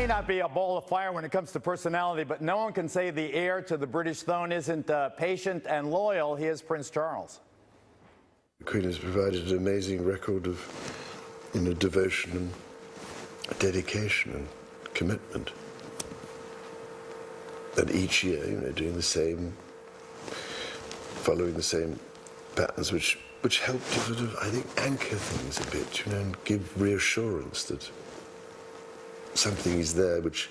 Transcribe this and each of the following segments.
may not be a ball of fire when it comes to personality, but no one can say the heir to the British throne isn't patient and loyal. He is Prince Charles. The Queen has provided an amazing record of devotion and dedication and commitment. And each year, doing the same, following the same patterns, which help to sort of, I think, anchor things a bit, and give reassurance that something is there which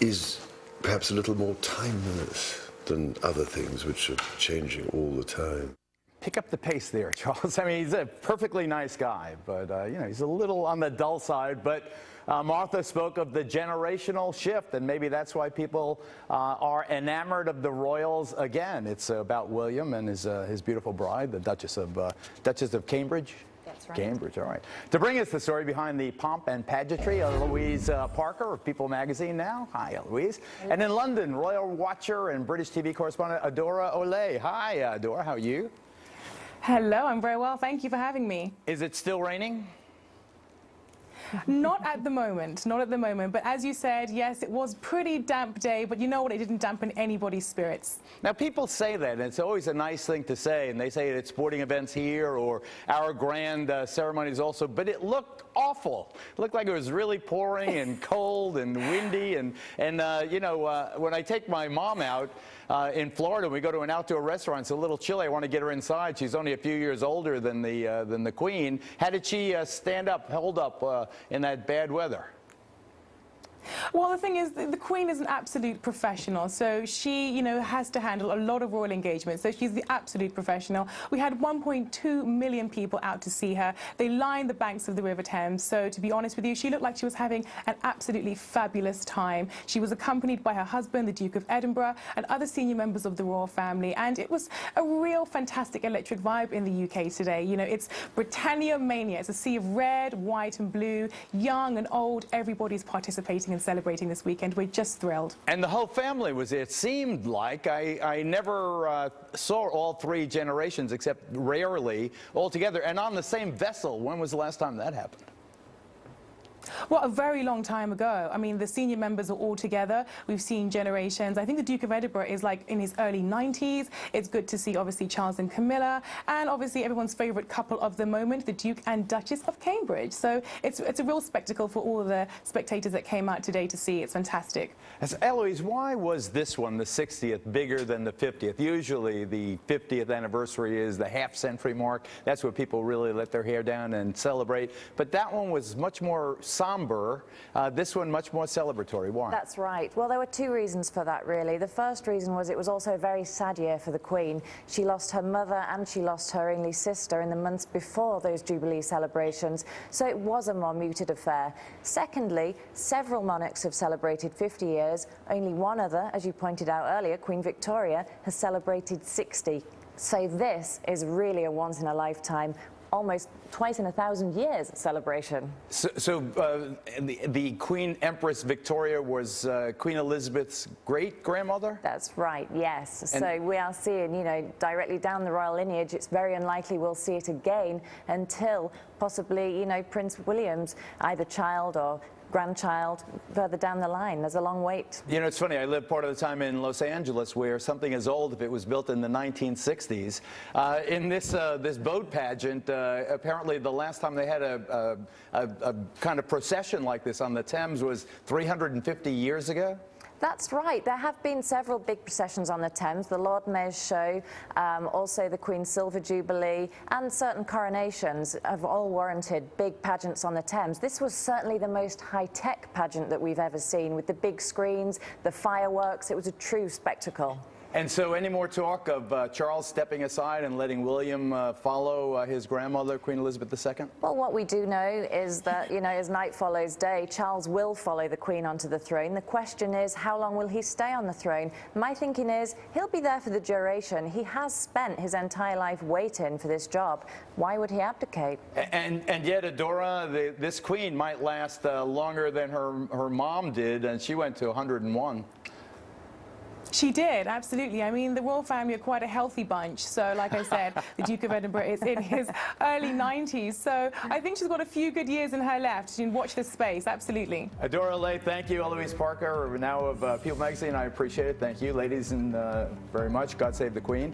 is perhaps a little more timeless than other things which are changing all the time. Pick up the pace there, Charles. I mean, he's a perfectly nice guy, but, he's a little on the dull side. But Martha spoke of the generational shift, and maybe that's why people are enamored of the royals again. It's about William and his beautiful bride, the Duchess of Cambridge. That's right. Cambridge, all right. To bring us the story behind the pomp and pageantry, Louise Parker of People magazine now. Hi, Louise. Hello. And in London, royal watcher and British TV correspondent Adora Olay. Hi, Adora, how are you? Hello, I'm very well. Thank you for having me. Is it still raining? Not at the moment, not at the moment. But as you said, yes, it was a pretty damp day, but you know what? It didn't dampen anybody's spirits. Now, people say that, and it's always a nice thing to say, and they say it at sporting events here or our grand ceremonies also, but it looked awful. It looked like it was really pouring and cold and windy, and when I take my mom out in Florida, we go to an outdoor restaurant, it's a little chilly, I want to get her inside. She's only a few years older than the Queen. How did she hold up in that bad weather? Well, the thing is, the Queen is an absolute professional, so she, has to handle a lot of royal engagement, so she's the absolute professional. We had 1.2 million people out to see her. They lined the banks of the River Thames, so to be honest with you, she looked like she was having an absolutely fabulous time. She was accompanied by her husband, the Duke of Edinburgh, and other senior members of the royal family, and it was a real fantastic electric vibe in the UK today. It's Britannia Mania. It's a sea of red, white and blue, young and old. Everybody's participating and celebrating this weekend. We're just thrilled. And the whole family was there. It seemed like I never saw all three generations, except rarely, all together and on the same vessel. When was the last time that happened? Well, a very long time ago. I mean, the senior members are all together. We've seen generations. I think the Duke of Edinburgh is like in his early 90s. It's good to see, obviously, Charles and Camilla, and obviously everyone's favourite couple of the moment, the Duke and Duchess of Cambridge. So it's a real spectacle for all of the spectators that came out today to see. It's fantastic. Eloise, why was this one, the 60th, bigger than the 50th? Usually the 50th anniversary is the half-century mark. That's where people really let their hair down and celebrate. But that one was much more somber, this one much more celebratory. Why? That's right. Well, there were two reasons for that, really. The first reason was it was also a very sad year for the Queen. She lost her mother and she lost her only sister in the months before those Jubilee celebrations, so it was a more muted affair. Secondly, several monarchs have celebrated 50 years. Only one other, as you pointed out earlier, Queen Victoria, has celebrated 60. So this is really a once-in-a-lifetime, almost twice in 1,000 years celebration. So the Queen Empress Victoria was Queen Elizabeth's great-grandmother? That's right, yes. And so we are seeing, directly down the royal lineage, it's very unlikely we'll see it again until possibly, Prince William's either child or grandchild further down the line. There's a long wait. It's funny, I lived part of the time in Los Angeles where something as old, if it was built in the 1960s, in this boat pageant, apparently the last time they had a kind of procession like this on the Thames was 350 years ago. That's right. There have been several big processions on the Thames. The Lord Mayor's Show, also the Queen's Silver Jubilee, and certain coronations have all warranted big pageants on the Thames. This was certainly the most high-tech pageant that we've ever seen, with the big screens, the fireworks. It was a true spectacle. And so any more talk of Charles stepping aside and letting William follow his grandmother, Queen Elizabeth II? Well, what we do know is that, as night follows day, Charles will follow the Queen onto the throne. The question is, how long will he stay on the throne? My thinking is, he'll be there for the duration. He has spent his entire life waiting for this job. Why would he abdicate? And yet, Adora, this Queen might last longer than her mom did, and she went to 101. She did, absolutely. I mean, the royal family are quite a healthy bunch. So, like I said, the Duke of Edinburgh is in his early 90s. So I think she's got a few good years in her left. She can watch this space, absolutely. Adora Lay, thank you. Eloise Parker, now of People Magazine. I appreciate it. Thank you, ladies, and very much. God save the Queen.